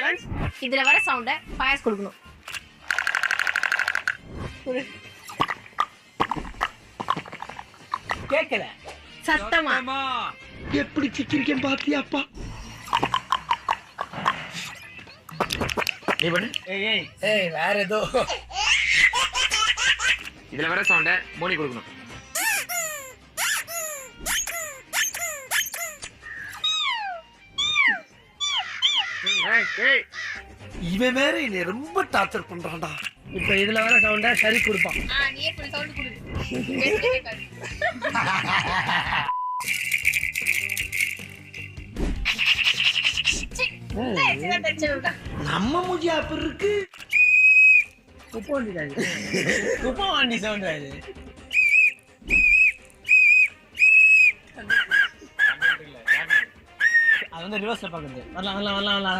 Friends, இதுல வர சவுண்ட பாயாஸ் கொடுக்கணும். கேட்கல சத்தமா. எப்படி சிக்கிரிக்கேன் பாத்தியாப்பா? நீ பண்ணு. ஏய் வேற ஏதோ. இதுல வர சவுண்ட மோனி கொடுக்கணும். இவன் வேற என்னை ரொம்ப டார்ச்சர் பண்றான்டா. இப்ப இதுல வர சவுண்ட சரி கொடுப்பான். நீயே ஃபுல் சவுண்ட் கொடு. நம்ம மூஞ்சி அப்படி இருக்கு. குப்பை வண்டி தான் இது. குப்பை வண்டி சவுண்ட் இது. அது வந்து ரிவர்ஸ்ல பாக்குறது. வரலாம் வரலாம் வரலாம் வரலாம்.